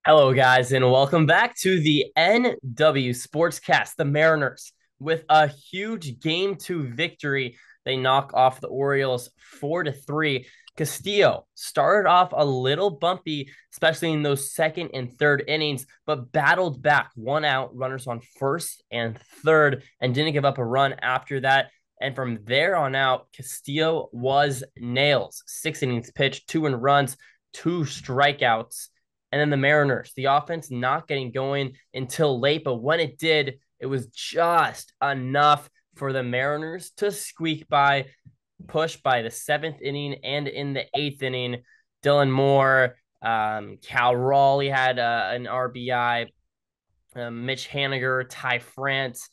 Hello, guys, and welcome back to the NW Sportscast. The Mariners, with a huge game 2 victory, they knock off the Orioles 4-3. Castillo started off a little bumpy, especially in those second and third innings, but battled back 1 out, runners on first and third, and didn't give up a run after that. And from there on out, Castillo was nails. 6 innings pitched, 2 runs, 2 strikeouts. And then the Mariners, the offense not getting going until late, but when it did, it was just enough for the Mariners to squeak by, push by the 7th inning, and in the 8th inning, Dylan Moore, Cal Raleigh had an RBI, Mitch Haniger, Ty France.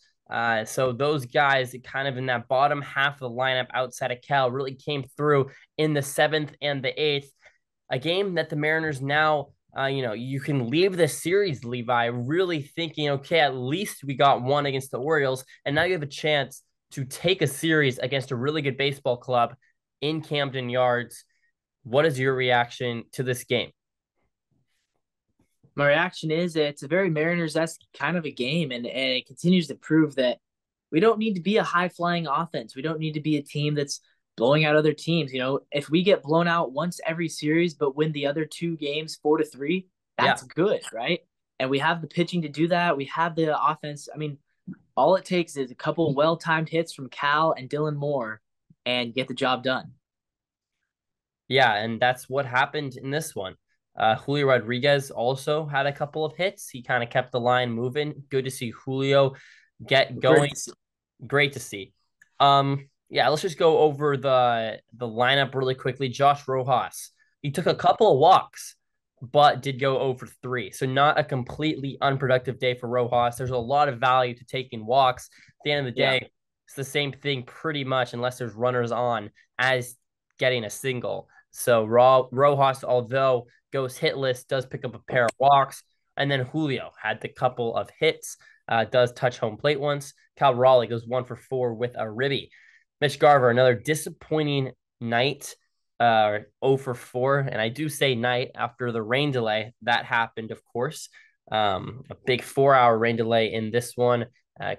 So those guys kind of in that bottom half of the lineup outside of Cal really came through in the 7th and the 8th. A game that the Mariners now, you can leave this series, Levi, really thinking, okay, at least we got one against the Orioles. And now you have a chance to take a series against a really good baseball club in Camden Yards. What is your reaction to this game? My reaction is it's a very Mariners-esque kind of a game, and it continues to prove that we don't need to be a high-flying offense. We don't need to be a team that's blowing out other teams. If we get blown out once every series but win the other two games 4-3, Yeah. that's good, right? And we have the pitching to do that. We have the offense. I mean, all it takes is a couple well-timed hits from Cal and Dylan Moore and get the job done. Yeah, and that's what happened in this one. Julio Rodriguez also had a couple of hits. He kind of kept the line moving. Good to see Julio get going. Great to see. Great to see. Yeah, let's just go over the lineup really quickly. Josh Rojas, he took a couple of walks, but did go over 3. So not a completely unproductive day for Rojas. There's a lot of value to taking walks. At the end of the Yeah. day, it's the same thing pretty much, unless there's runners on, as getting a single. So Rojas, although goes hitless, does pick up a pair of walks. And then Julio had the couple of hits, does touch home plate once. Cal Raleigh goes 1 for 4 with a ribby. Mitch Garver, another disappointing night, 0 for 4. And I do say night after the rain delay that happened, of course. A big 4-hour rain delay in this one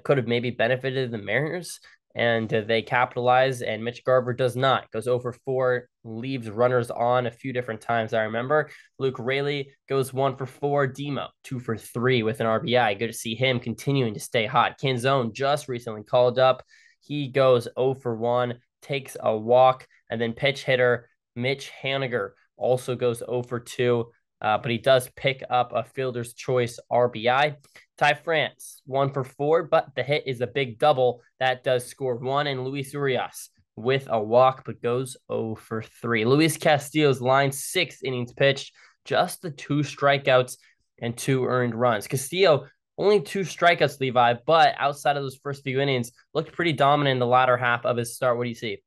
could have maybe benefited the Mariners, and they capitalize, and Mitch Garver does not. Goes over 4, leaves runners on a few different times. I remember Luke Raley goes 1 for 4. Demo 2 for 3 with an RBI. Good to see him continuing to stay hot. Canzone just recently called up. He goes 0 for 1, takes a walk, and then pitch hitter Mitch Haniger also goes 0 for 2. But he does pick up a fielder's choice RBI. Ty France, 1 for 4, but the hit is a big double. That does score 1. And Luis Urias with a walk, but goes 0 for 3. Luis Castillo's line, 6 innings pitched, just the 2 strikeouts and 2 earned runs. Castillo, only 2 strikeouts, Levi, but outside of those first few innings, looked pretty dominant in the latter half of his start. What do you see?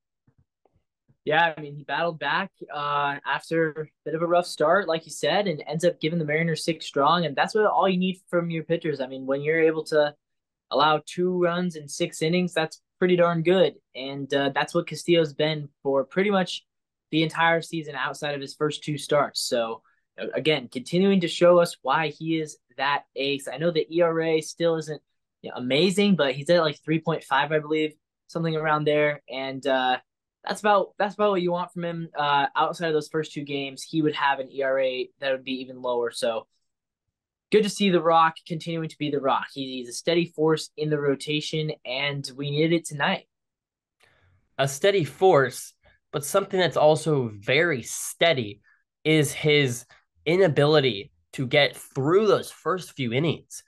Yeah, I mean, he battled back after a bit of a rough start, like you said, and ends up giving the Mariners 6 strong. And that's what all you need from your pitchers. I mean, when you're able to allow 2 runs in 6 innings, that's pretty darn good. And that's what Castillo's been for pretty much the entire season outside of his first two starts. So, again, continuing to show us why he is that ace. I know the ERA still isn't amazing, but he's at like 3.5, I believe, something around there. And that's about what you want from him. Outside of those first two games, he would have an ERA that would be even lower. So good to see the Rock continuing to be the Rock. He's a steady force in the rotation, and we needed it tonight. A steady force, but something that's also very steady is his inability to get through those first few innings.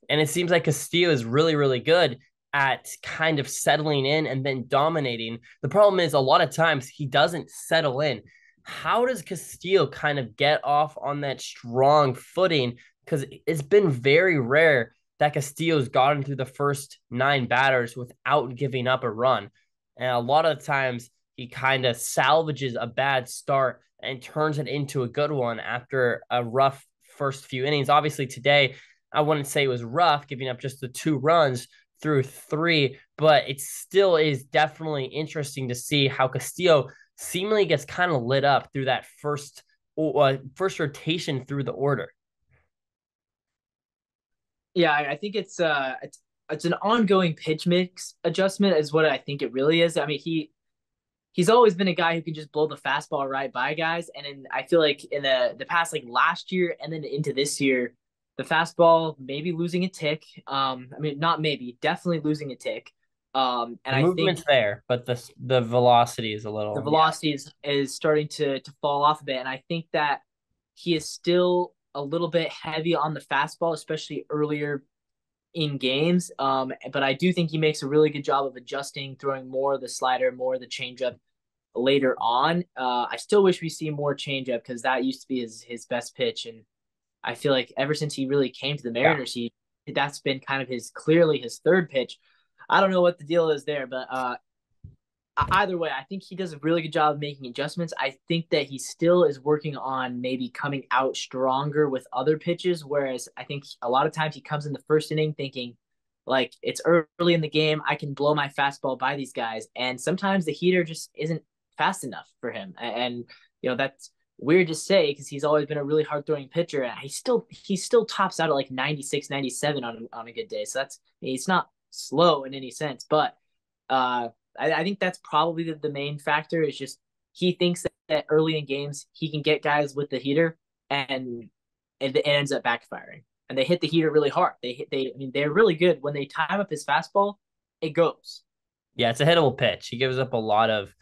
And it seems like Castillo is really, really good at kind of settling in and then dominating. The problem is a lot of times he doesn't settle in. How does Castillo kind of get off on that strong footing? Because it's been very rare that Castillo's gotten through the first 9 batters without giving up a run. And a lot of the times he kind of salvages a bad start and turns it into a good one after a rough first few innings. Obviously, today, I wouldn't say it was rough, giving up just the 2 runs through 3, but it still is definitely interesting to see how Castillo seemingly gets kind of lit up through that first rotation through the order. Yeah, I think it's an ongoing pitch mix adjustment is what I think it really is. I mean, he's always been a guy who can just blow the fastball right by guys. And I feel like in the past, like last year and then into this year, the fastball maybe losing a tick. I mean, not maybe, definitely losing a tick. And The I think movement's there, but the velocity is a the little, yeah. velocity is starting to fall off a bit. And I think that he is still a little bit heavy on the fastball, especially earlier in games. But I do think he makes a really good job of adjusting, throwing more of the slider, more of the changeup later on. I still wish we see more changeup because that used to be his best pitch, and I feel like ever since he really came to the Yeah. Mariners, he that's been kind of his clearly his third pitch. I don't know what the deal is there, but either way, I think he does a really good job of making adjustments. I think that he still is working on maybe coming out stronger with other pitches, whereas I think a lot of times he comes in the first inning thinking like it's early in the game, I can blow my fastball by these guys, and sometimes the heater just isn't fast enough for him, and that's weird to say because he's always been a really hard throwing pitcher, and he still tops out at like 96, 97 on a good day. So that's he's not slow in any sense, but uh I think that's probably the main factor is just he thinks that early in games he can get guys with the heater and it ends up backfiring. And they hit the heater really hard. I mean they're really good when they time up his fastball, it goes. Yeah, it's a hittable pitch. He gives up a lot of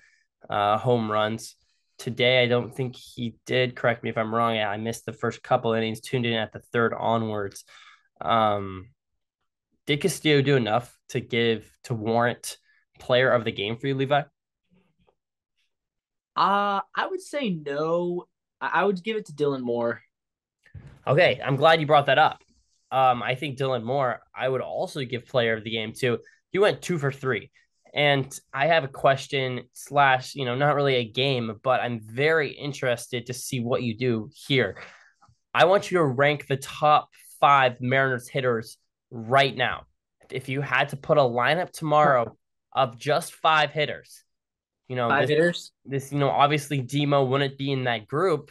home runs. Today, I don't think he did. Correct me if I'm wrong. I missed the first couple innings, tuned in at the third onwards. Um, did Castillo do enough to warrant player of the game for you, Levi? I would say no. I would give it to Dylan Moore. Okay, I'm glad you brought that up. I think Dylan Moore, I would also give player of the game too. He went 2 for 3. And I have a question slash, not really a game, but I'm very interested to see what you do here. I want you to rank the top 5 Mariners hitters right now. If you had to put a lineup tomorrow of just 5 hitters, you know, Five this, hitters. this, obviously Demo wouldn't be in that group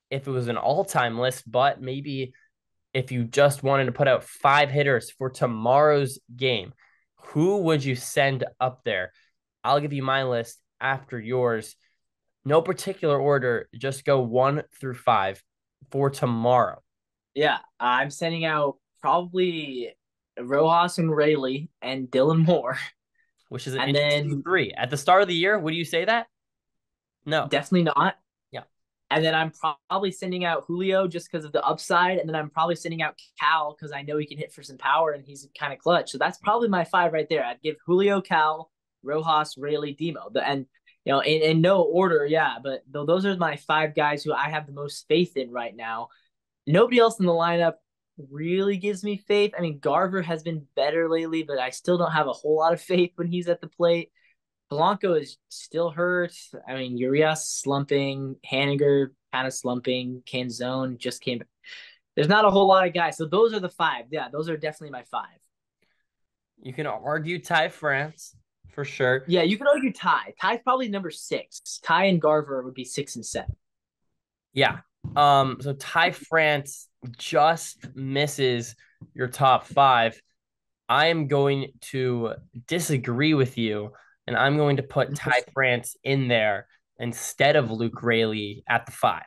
if it was an all-time list, but maybe if you just wanted to put out 5 hitters for tomorrow's game, who would you send up there? I'll give you my list after yours. No particular order, just go 1 through 5 for tomorrow, Yeah, I'm sending out probably Rojas and Rayleigh and Dylan Moore, which is an and interesting then three. At the start of the year, would you say that? No. definitely not. Yeah. And then I'm probably sending out Julio just because of the upside. And then I'm probably sending out Cal because I know he can hit for some power and he's kind of clutch. So that's probably my 5 right there. I'd give Julio, Cal, Rojas, Rayleigh, Demo. And, in no order, yeah. But those are my 5 guys who I have the most faith in right now. Nobody else in the lineup really gives me faith. I mean, Garver has been better lately, but I still don't have a whole lot of faith when he's at the plate. Blanco is still hurt. I mean, Urias slumping, Haniger kind of slumping, Canzone just came. There's not a whole lot of guys. So those are the 5. Yeah, those are definitely my 5. You can argue Ty France for sure. Yeah, you could argue Ty. Ty's probably number 6. Ty and Garver would be 6 and 7. Yeah. So Ty France just misses your top 5. I am going to disagree with you, and I'm going to put Ty France in there instead of Luke Rayleigh at the 5.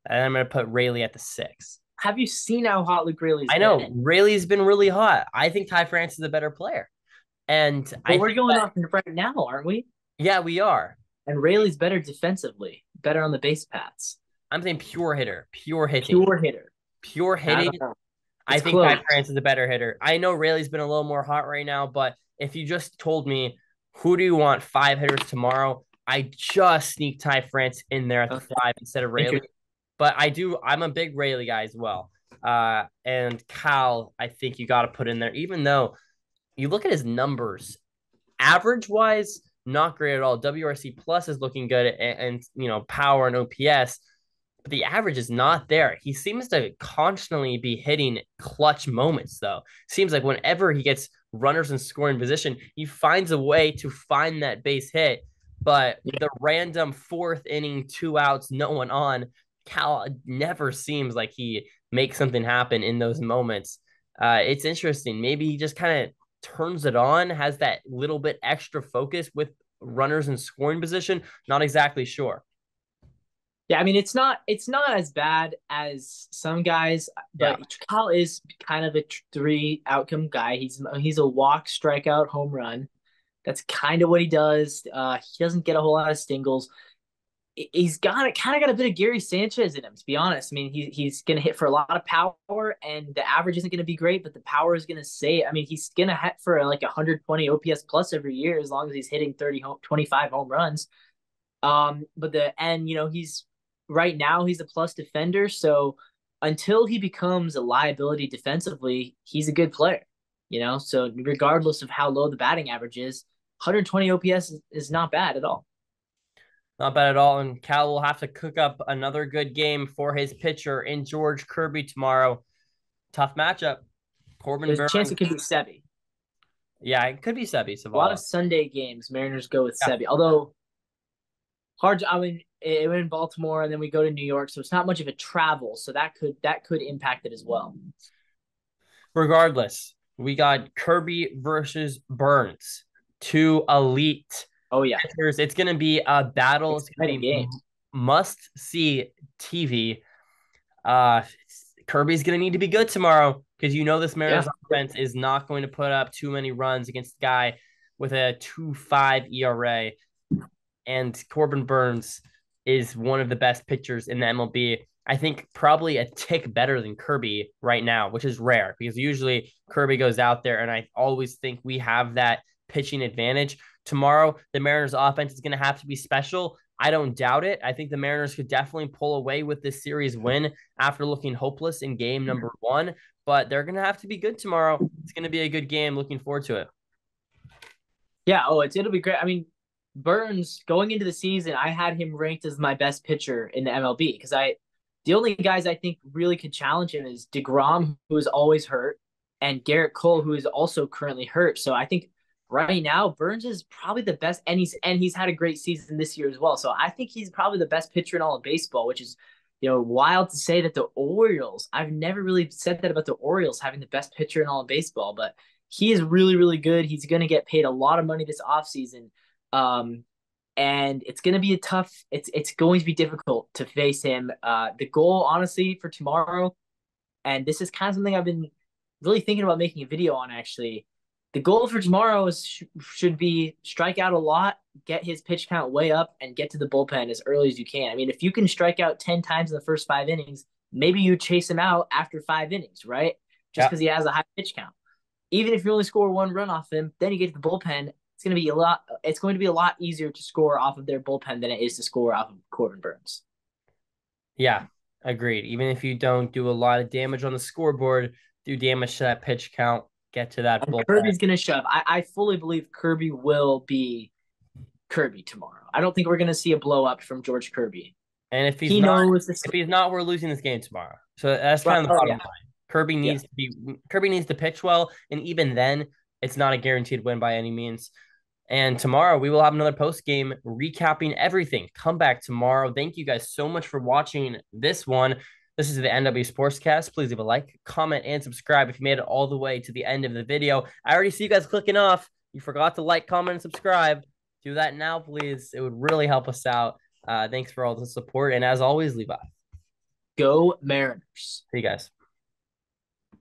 And I'm going to put Rayleigh at the 6. Have you seen how hot Luke Rayleigh's I know been? Rayleigh's been really hot. I think Ty France is a better player. And But I we're think going that, off right now, aren't we? yeah, we are. And Rayleigh's better defensively, better on the base paths. I'm saying pure hitter, pure hitting, Pure hitter. pure I hitting. don't know. I It's think close. Ty France is a better hitter. I know Rayleigh's been a little more hot right now, but if you just told me who do you want 5 hitters tomorrow, I just sneak Ty France in there at the Okay. 5 instead of Rayleigh. Interesting. But I'm a big Rayleigh guy as well. And Cal, I think you got to put in there, even though you look at his numbers, average wise, not great at all. WRC plus is looking good, and power and OPS, but the average is not there. He seems to constantly be hitting clutch moments, though. Seems like whenever he gets runners in scoring position, he finds a way to find that base hit. But Yeah. the random 4th inning, 2 outs, no one on, Cal never seems like he makes something happen in those moments. It's interesting. Maybe he just kind of turns it on, has that little bit extra focus with runners in scoring position. Not exactly sure. Yeah, I mean it's not as bad as some guys, Yeah. but Kyle is kind of a three outcome guy. He's a walk, strikeout, home run. That's kind of what he does. He doesn't get a whole lot of singles. He's got kind of got a bit of Gary Sanchez in him, to be honest. I mean, he's going to hit for a lot of power, and the average isn't going to be great, but the power is going to say. I mean, he's going to hit for like 120 OPS plus every year as long as he's hitting 25 home runs. But he's right now he's a plus defender, so until he becomes a liability defensively, he's a good player. So regardless of how low the batting average is, 120 OPS is not bad at all. Not bad at all. And Cal will have to cook up another good game for his pitcher in George Kirby tomorrow. Tough matchup. Corbin There's a chance Burns. it could be Sebi. Yeah, it could be Sebi A lot Savala. of Sunday games, Mariners go with Yeah. Sebi. Although hard, I mean, we're in Baltimore and then we go to New York, so it's not much of a travel, so that could impact it as well. Regardless, we got Kirby versus Burns. Two elite Oh yeah, pitchers. It's going to be a battle. It's going to exciting be game. must see TV. Uh, Kirby's going to need to be good tomorrow because this Yeah, Mariners offense is not going to put up too many runs against a guy with a 2.5 ERA. And Corbin Burns is one of the best pitchers in the MLB. I think probably a tick better than Kirby right now, which is rare because usually Kirby goes out there, and I always think we have that pitching advantage. Tomorrow, the Mariners' offense is going to have to be special. I don't doubt it. I think the Mariners could definitely pull away with this series win after looking hopeless in game number one, but they're going to have to be good tomorrow. It's going to be a good game. Looking forward to it. yeah. Oh, it'll be great. I mean, Burns going into the season, I had him ranked as my best pitcher in the MLB because the only guys I think really could challenge him is DeGrom, who is always hurt, and Garrett Cole, who is also currently hurt. So I think right now Burns is probably the best, and he's had a great season this year as well. So I think he's probably the best pitcher in all of baseball, which is wild to say that the Orioles. I've never really said that about the Orioles having the best pitcher in all of baseball, but he is really really good. He's going to get paid a lot of money this offseason. Um, and it's going to be a tough. It's going to be difficult to face him. The goal, honestly, for tomorrow, and this is kind of something I've been really thinking about making a video on. Actually, the goal for tomorrow should be strike out a lot, get his pitch count way up, and get to the bullpen as early as you can. I mean, if you can strike out 10 times in the first 5 innings, maybe you chase him out after 5 innings, right? Just Yeah. because he has a high pitch count. Even if you only score one run off him, then you get to the bullpen. It's going to be a lot easier to score off of their bullpen than it is to score off of Corbin Burns. Yeah, agreed. Even if you don't do a lot of damage on the scoreboard, do damage to that pitch count, get to that And bullpen. Kirby's going to shove. I fully believe Kirby will be Kirby tomorrow. I don't think we're going to see a blow up from George Kirby. And He knows this. if he's not, we're losing this game tomorrow. So that's Right, kind of the oh, bottom yeah. line. Yeah. Kirby needs to pitch well, and even then, it's not a guaranteed win by any means. And tomorrow we will have another post game recapping everything. Come back tomorrow. Thank you guys so much for watching this one. This is the NW Sportscast. Please leave a like, comment, and subscribe if you made it all the way to the end of the video. I already see you guys clicking off. You forgot to like, comment, and subscribe. Do that now, please. It would really help us out. Thanks for all the support. And as always, Levi. Go Mariners. See you guys.